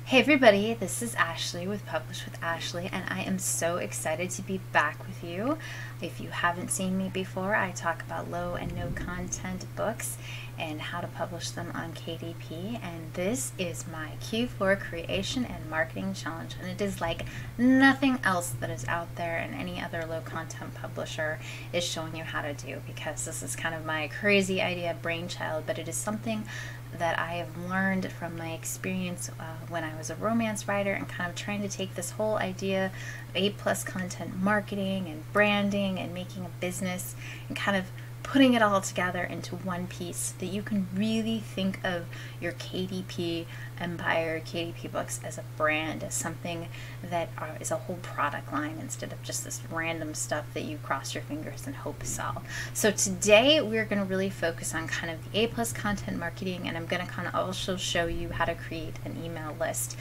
Hey everybody, this is Ashley with Publish with Ashley, and I am so excited to be back with you. If you haven't seen me before, I talk about low and no content books and how to publish them on KDP, and this is my Q4 Creation and Marketing Challenge, and it is like nothing else that is out there and any other low content publisher is showing you how to do, because this is kind of my crazy idea brainchild, but it is something that I have learned from my experience when I was a romance writer and kind of trying to take this whole idea of A+ content marketing and branding and making a business and kind of putting it all together into one piece so that you can really think of your KDP empire, KDP books as a brand, as something that is a whole product line instead of just this random stuff that you cross your fingers and hope sell. So today we're going to really focus on kind of the A+ content marketing, and I'm going to kind of also show you how to create an email list.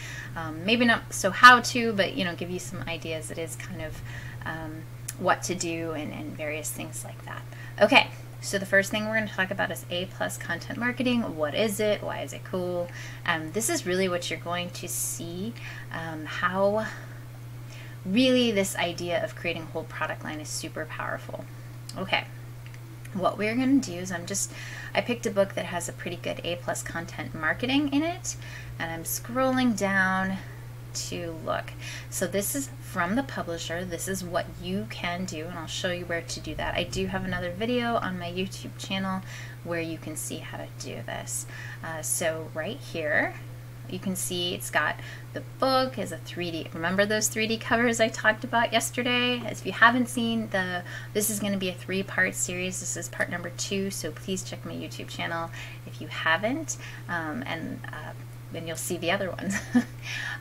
Maybe not so how to, but give you some ideas. It is kind of what to do and various things like that. Okay, so the first thing we're going to talk about is A+ content marketing. What is it? Why is it cool? This is really what you're going to see, how really this idea of creating a whole product line is super powerful. Okay, what we're going to do is I picked a book that has a pretty good A+ content marketing in it, and I'm scrolling down to look. So this is from the publisher. This is what you can do, and I'll show you where to do that. I do have another video on my YouTube channel where you can see how to do this. So right here you can see it's got the book as a 3D. Remember those 3D covers I talked about yesterday? If you haven't seen this is going to be a 3-part series. This is part number 2, so please check my YouTube channel if you haven't, and you'll see the other ones.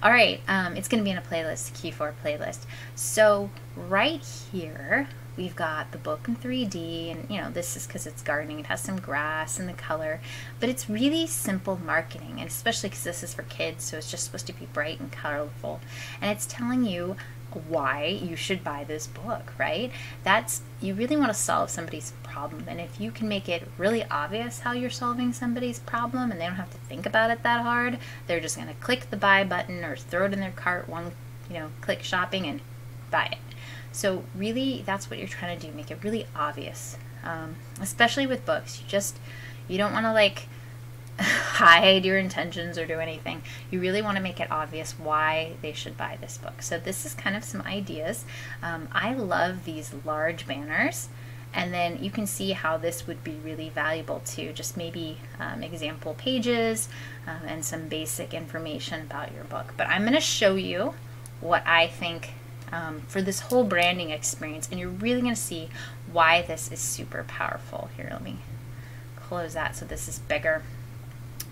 All right, it's going to be in a playlist, Q4 playlist. So right here we've got the book in 3D, and this is because it's gardening. It has some grass and the color, but it's really simple marketing, and especially because this is for kids, so it's just supposed to be bright and colorful, and it's telling you why you should buy this book, right? You really want to solve somebody's problem, and if you can make it really obvious how you're solving somebody's problem and they don't have to think about it that hard, they're just going to click the buy button or throw it in their cart, click shopping and buy it. So really that's what you're trying to do, make it really obvious, especially with books. You don't want to hide your intentions or do anything. You really want to make it obvious why they should buy this book. So this is kind of some ideas. I love these large banners, and then you can see how this would be really valuable too. Just maybe example pages and some basic information about your book. But I'm going to show you what I think for this whole branding experience, and you're really going to see why this is super powerful. Here, let me close that so this is bigger.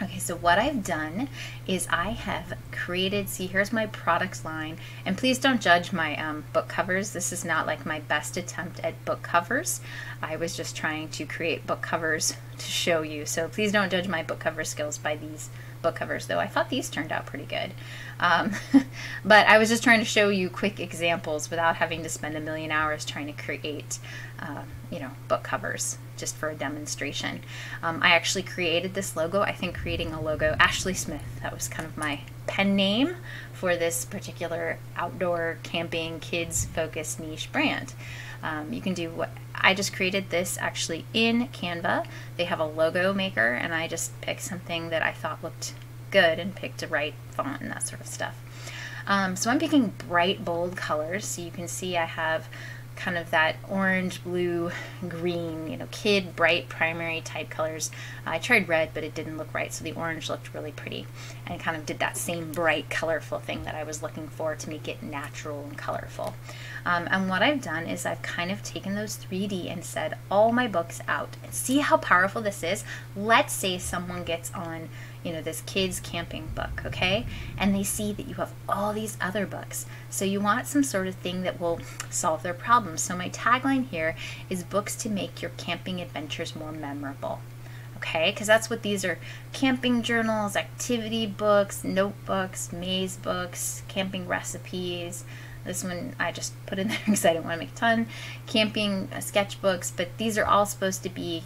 Okay, so what I've done is I have created, see, here's my products line, and please don't judge my book covers. This is not like my best attempt at book covers. I was just trying to create book covers to show you, so please don't judge my book cover skills by these book covers, though I thought these turned out pretty good. But I was just trying to show you quick examples without having to spend a million hours trying to create book covers just for a demonstration. I actually created this logo. I think creating a logo, Ashley Smith, that was kind of my pen name for this particular outdoor camping kids focused niche brand. You can do what I just created this actually in Canva. They have a logo maker, and I just picked something that I thought looked good and picked the right font and that sort of stuff. So I'm picking bright, bold colors. So you can see I have kind of that orange, blue, green, kid bright primary type colors. I tried red, but it didn't look right, so the orange looked really pretty, and kind of did that same bright, colorful thing that I was looking for to make it natural and colorful. And what I've done is I've kind of taken those 3D and said all my books out. And see how powerful this is? Let's say someone gets on this kids camping book, okay? And they see that you have all these other books. So you want some sort of thing that will solve their problems. So my tagline here is books to make your camping adventures more memorable. Okay, because that's what these are: camping journals, activity books, notebooks, maze books, camping recipes. This one I just put in there because I didn't want to make a ton. Camping sketchbooks, but these are all supposed to be,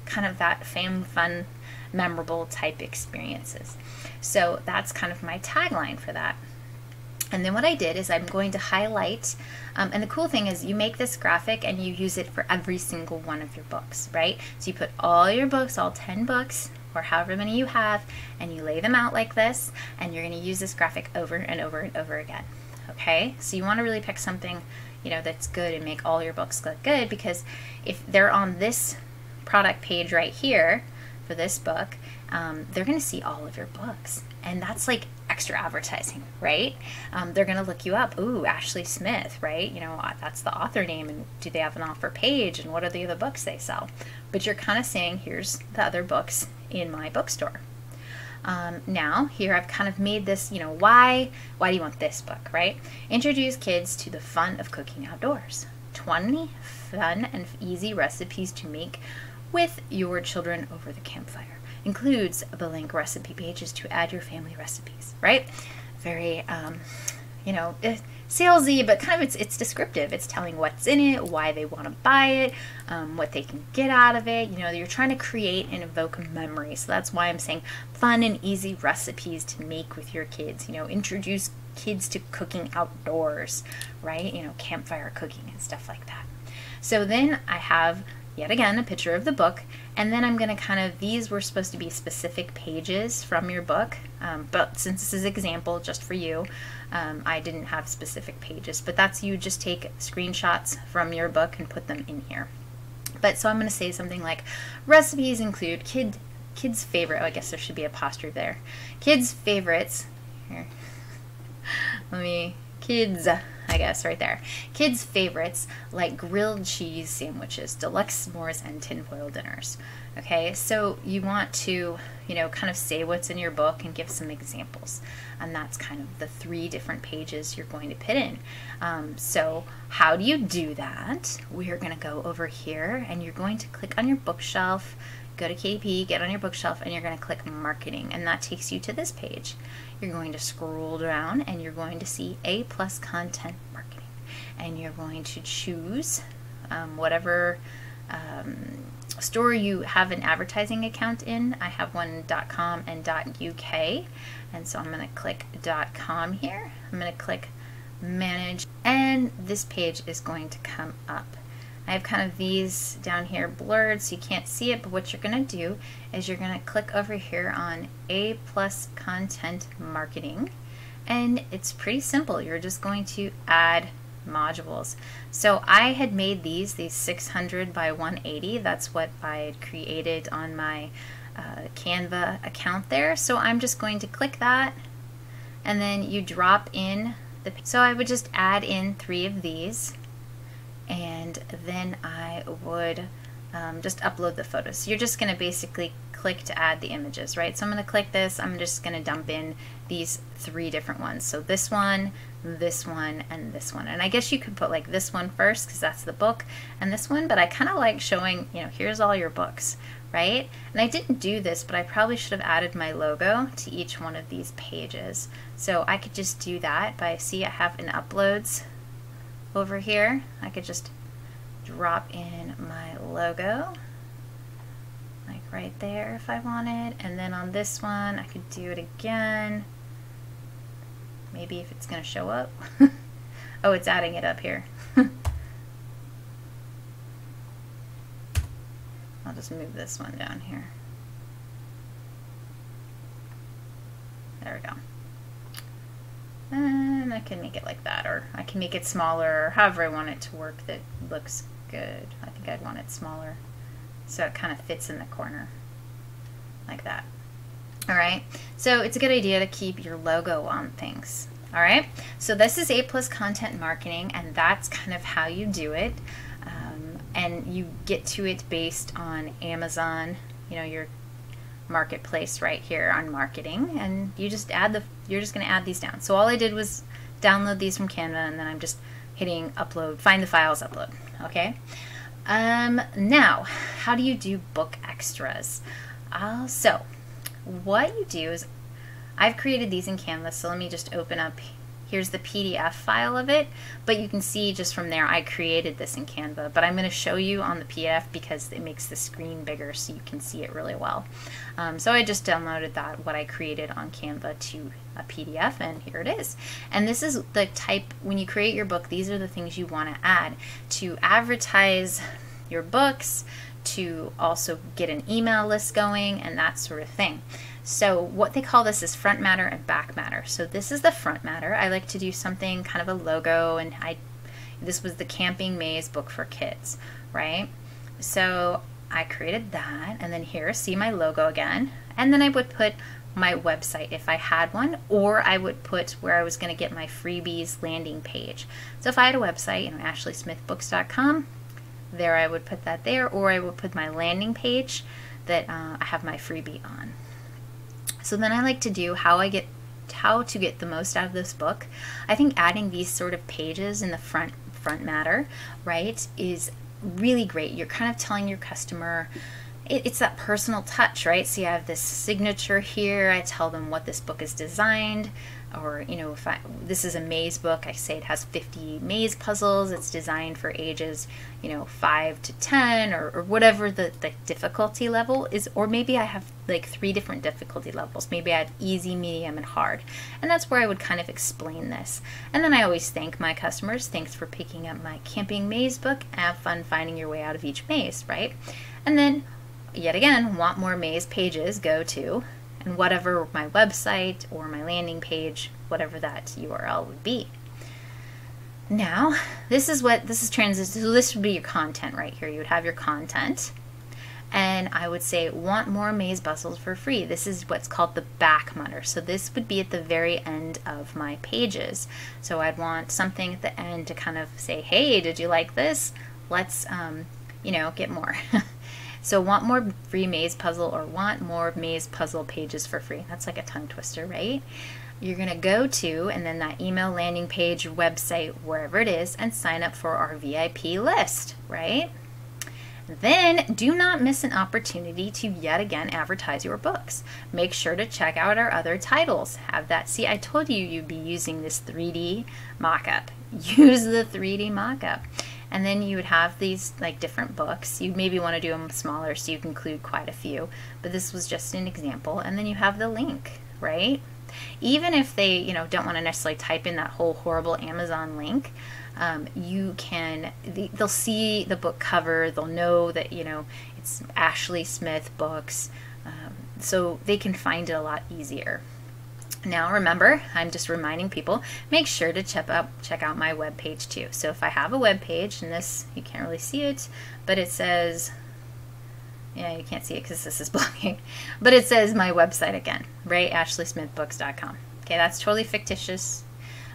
kind of that fun memorable type experiences. So that's kind of my tagline for that. And then what I did is I'm going to highlight, and the cool thing is you make this graphic and you use it for every single one of your books, right? So you put all your books, all 10 books, or however many you have, and you lay them out like this, and you're going to use this graphic over and over and over again, okay? So you want to really pick something, you know, that's good and make all your books look good, because if they're on this product page right here for this book, they're going to see all of your books, and that's like extra advertising, right? They're going to look you up. Ooh, Ashley Smith, right? You know, that's the author name, and do they have an offer page, and what are the other books they sell? But you're kind of saying, here's the other books in my bookstore. Now, here I've kind of made this, you know, why do you want this book, right? Introduce kids to the fun of cooking outdoors. 20 fun and easy recipes to make with your children over the campfire. Includes blank recipe pages to add your family recipes, right? Very, you know, salesy, but kind of it's descriptive. It's telling what's in it, why they want to buy it, what they can get out of it. You know, you're trying to create and evoke memory. So that's why I'm saying fun and easy recipes to make with your kids. You know, introduce kids to cooking outdoors, right? You know, campfire cooking and stuff like that. So then I have, yet again, a picture of the book, and then I'm going to kind of, these were supposed to be specific pages from your book, but since this is example just for you, I didn't have specific pages, but that's, you just take screenshots from your book and put them in here. But so I'm going to say something like, recipes include kids' favorite, oh, I guess there should be apostrophe there, kids' favorites, here, kids, I guess, right there. Kids' favorites like grilled cheese sandwiches, deluxe s'mores, and tinfoil dinners. Okay, so you want to, you know, kind of say what's in your book and give some examples. And that's kind of the 3 different pages you're going to put in. So how do you do that? We're going to go over here, and you're going to click on your bookshelf, go to KDP, get on your bookshelf, and you're going to click marketing, and that takes you to this page. You're going to scroll down, and you're going to see A+ content marketing, and you're going to choose whatever store you have an advertising account in. I have one .com and .uk, and so I'm going to click .com here. I'm going to click manage, and this page is going to come up. I have kind of these down here blurred so you can't see it, but what you're going to do is you're going to click over here on A+ content marketing, and it's pretty simple. You're just going to add modules. So I had made these 600 by 180. That's what I had created on my Canva account there. So I'm just going to click that, and then you drop in the, so I would just add in 3 of these, and then I would just upload the photos. So you're just going to basically click to add the images, right? So I'm going to click this. I'm just going to dump in these 3 different ones. So this one, and this one. And I guess you could put like this one first because that's the book, and this one, but I kind of like showing, you know, here's all your books, right? And I didn't do this, but I probably should have added my logo to each one of these pages. So I could just do that by, see, I have an uploads over here. I could just drop in my logo like right there if I wanted, and then on this one I could do it again, maybe if it's gonna show up. Oh, it's adding it up here. I'll just move this one down here. There we go. And I can make it like that, or I can make it smaller, or however I want it to work that looks good. I think I'd want it smaller so it kind of fits in the corner like that. All right, so it's a good idea to keep your logo on things. All right, so this is A+ content marketing, and that's kind of how you do it. And you get to it based on Amazon, you know, your marketplace right here on marketing, and you just add the, you're just going to add these down. So all I did was download these from Canva, and then I'm just hitting upload, find the files, upload. Okay. Now, how do you do book extras? So what you do is, I've created these in Canva, so let me just open up Here's the PDF file of it, but you can see just from there I created this in Canva, but I'm going to show you on the PDF because it makes the screen bigger so you can see it really well. So I just downloaded what I created on Canva to a PDF, and here it is. And this is the type, when you create your book, these are the things you want to add to advertise your books, to also get an email list going, and that sort of thing. So what they call this is front matter and back matter. So this is the front matter. I like to do something kind of a logo, and this was the Camping Maze book for kids, right? So I created that, and then here, see my logo again, and then I would put my website if I had one, or I would put where I was going to get my freebies landing page. So if I had a website, ASHLEYSmithBooks.com, there I would put that there, or I would put my landing page that I have my freebie on. So then I like to do how to get the most out of this book. I think adding these sort of pages in the front matter, right, is really great. You're kind of telling your customer, it's that personal touch, right? So you have this signature here. I tell them what this book is designed, or if this is a maze book, I say it has 50 maze puzzles. It's designed for ages 5 to 10, or whatever the difficulty level is. Or maybe I have like 3 different difficulty levels. Maybe I have easy, medium, and hard, and that's where I would kind of explain this. And then I always thank my customers. Thanks for picking up my Camping Maze book. Have fun finding your way out of each maze, right? And then yet again, want more maze pages, go to, and whatever my website or my landing page, whatever that URL would be. Now, this is transition. So this would be your content right here. You would have your content, and I would say, want more maze puzzles for free. This is what's called the back matter. So this would be at the very end of my pages. So I'd want something at the end to kind of say, hey, did you like this? Let's, get more. So want more free maze puzzle, or want more maze puzzle pages for free. That's like a tongue twister, right? You're going to go to, and then that email, landing page, website, wherever it is, and sign up for our VIP list, right? Then do not miss an opportunity to yet again advertise your books. Make sure to check out our other titles. Have that. See, I told you you'd be using this 3D mock-up. Use the 3D mock-up. And then you would have these like different books. You maybe want to do them smaller so you can include quite a few, but this was just an example. And then you have the link, right? Even if they, don't want to necessarily type in that whole horrible Amazon link, you can, they'll see the book cover, they'll know that, it's Ashley Smith Books, so they can find it a lot easier. Now remember, I'm just reminding people, make sure to check out my web page too. So if I have a web page, and this, you can't really see it, but it says, yeah, you can't see it because this is blocking, but it says my website again, right? ASHLEYSmithBooks.com. Okay, that's totally fictitious.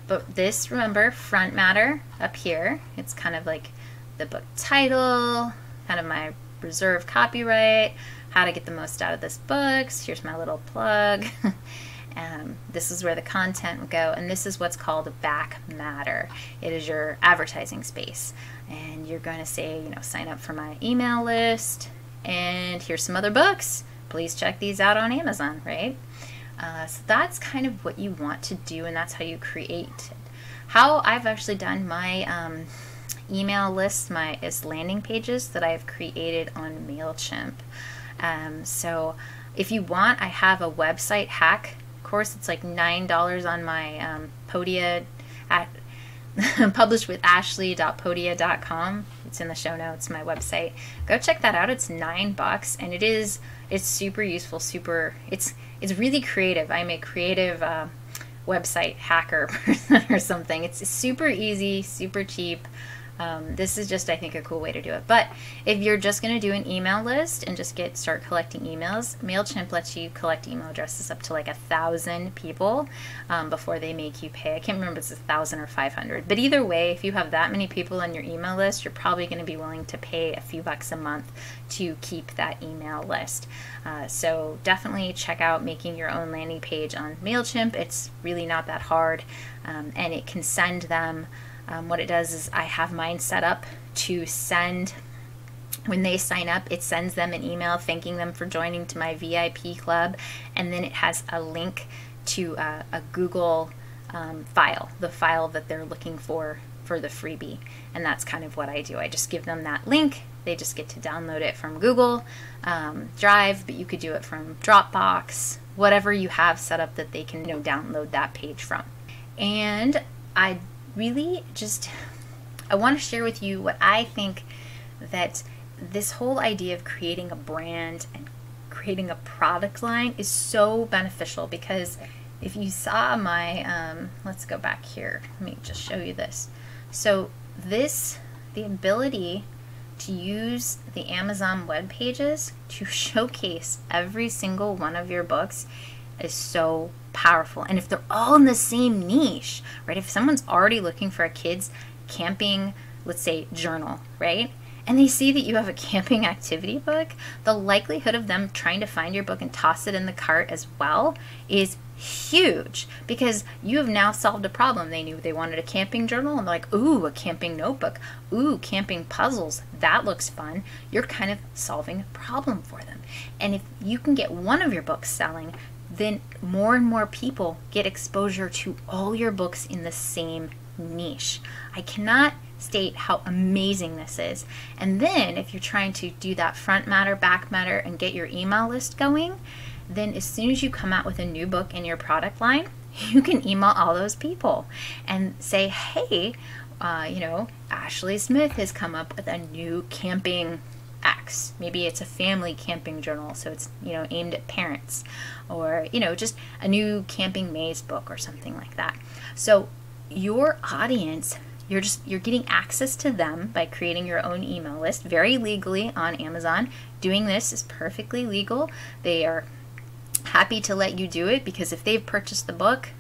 But this, remember, front matter up here, it's kind of like the book title, kind of my reserved copyright, how to get the most out of this book. Here's my little plug. This is where the content will go, and this is what's called a back matter. It is your advertising space, and you're going to say, sign up for my email list, and here's some other books. Please check these out on Amazon, right? So that's kind of what you want to do, and that's how you create it. How I've actually done my email list, is landing pages that I've created on MailChimp. So if you want, I have a website hack course. It's like $9 on my Podia at published with ashley.podia.com. It's in the show notes, my website. Go check that out. It's $9, and it's super useful, it's really creative. I'm a creative website hacker person or something. It's super easy, super cheap. This is just, I think, a cool way to do it. But if you're just going to do an email list and just start collecting emails, MailChimp lets you collect email addresses up to like 1,000 people before they make you pay. I can't remember if it's 1,000 or 500. But either way, if you have that many people on your email list, you're probably going to be willing to pay a few bucks a month to keep that email list. So definitely check out making your own landing page on MailChimp. It's really not that hard, and it can send them. What it does is I have mine set up to send, when they sign up, it sends them an email thanking them for joining to my VIP club, and then it has a link to a Google file, the file that they're looking for the freebie. And that's kind of what I do. I just give them that link. They just get to download it from Google Drive, but you could do it from Dropbox, whatever you have set up that they can, download that page from. And I really I want to share with you what I think that this whole idea of creating a brand and creating a product line is so beneficial, because if you saw my, let's go back here, let me just show you this. So the ability to use the Amazon web pages to showcase every single one of your books is so powerful. And if they're all in the same niche, right? If someone's already looking for a kid's camping, let's say, journal, right? And they see that you have a camping activity book, the likelihood of them trying to find your book and toss it in the cart as well is huge, because you have now solved a problem. They knew they wanted a camping journal, and they're like, ooh, a camping notebook, ooh, camping puzzles, that looks fun. You're kind of solving a problem for them. And if you can get one of your books selling, then more and more people get exposure to all your books in the same niche. I cannot state how amazing this is. And then if you're trying to do that front matter, back matter, and get your email list going, then as soon as you come out with a new book in your product line, you can email all those people and say, hey, Ashley Smith has come up with a new camping X. Maybe it's a family camping journal, so it's, aimed at parents, or, just a new camping maze book or something like that. So your audience, you're getting access to them by creating your own email list, very legally on Amazon. Doing this is perfectly legal. They are happy to let you do it, because if they've purchased the book,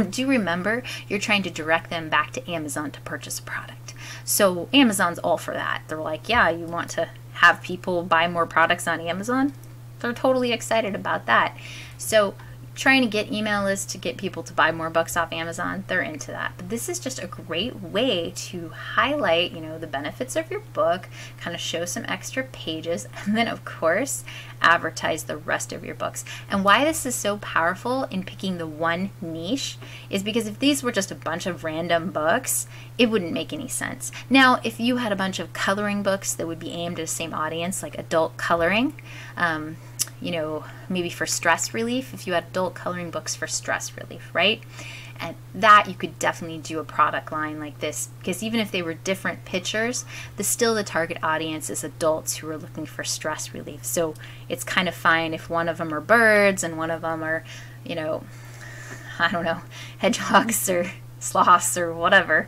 do remember, you're trying to direct them back to Amazon to purchase a product. So Amazon's all for that. They're like, yeah, you want to have people buy more products on Amazon? They're totally excited about that. So trying to get email lists to get people to buy more books off Amazon, they're into that. But this is just a great way to highlight, the benefits of your book, kind of show some extra pages, and then of course advertise the rest of your books. And why this is so powerful in picking the one niche is because if these were just a bunch of random books, it wouldn't make any sense. Now, if you had a bunch of coloring books that would be aimed at the same audience, like adult coloring, maybe for stress relief, if you had adult coloring books for stress relief, right? And that you could definitely do a product line like this, because even if they were different pictures, still the target audience is adults who are looking for stress relief. So it's kind of fine if one of them are birds and one of them are, I don't know, hedgehogs or sloths or whatever.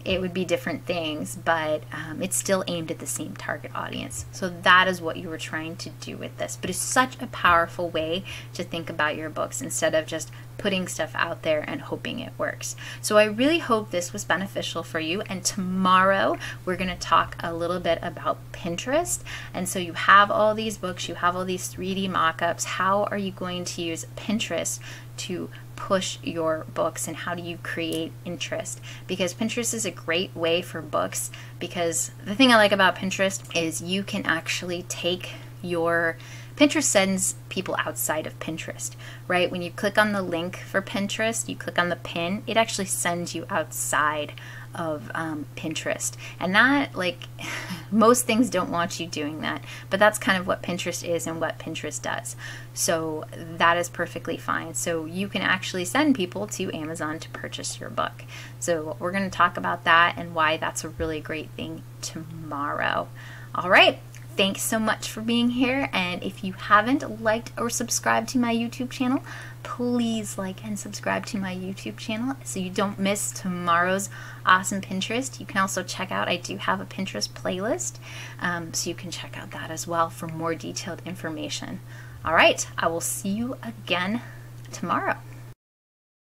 It would be different things, but it's still aimed at the same target audience. So that is what you were trying to do with this. But it's such a powerful way to think about your books instead of just putting stuff out there and hoping it works. So I really hope this was beneficial for you. And tomorrow we're going to talk a little bit about Pinterest. And so you have all these books, you have all these 3D mock-ups. How are you going to use Pinterest to push your books, and how do you create interest? Because Pinterest is a great way for books, because the thing I like about Pinterest is you can actually take your Pinterest sends people outside of Pinterest, right? When you click on the link for Pinterest, you click on the pin, it actually sends you outside of Pinterest. And that, like, most things don't want you doing that, but that's kind of what Pinterest is and what Pinterest does. So that is perfectly fine. So you can actually send people to Amazon to purchase your book. So we're going to talk about that and why that's a really great thing tomorrow. All right. Thanks so much for being here, and if you haven't liked or subscribed to my YouTube channel, please like and subscribe to my YouTube channel so you don't miss tomorrow's awesome Pinterest. You can also check out, I do have a Pinterest playlist, so you can check out that as well for more detailed information. All right, I will see you again tomorrow.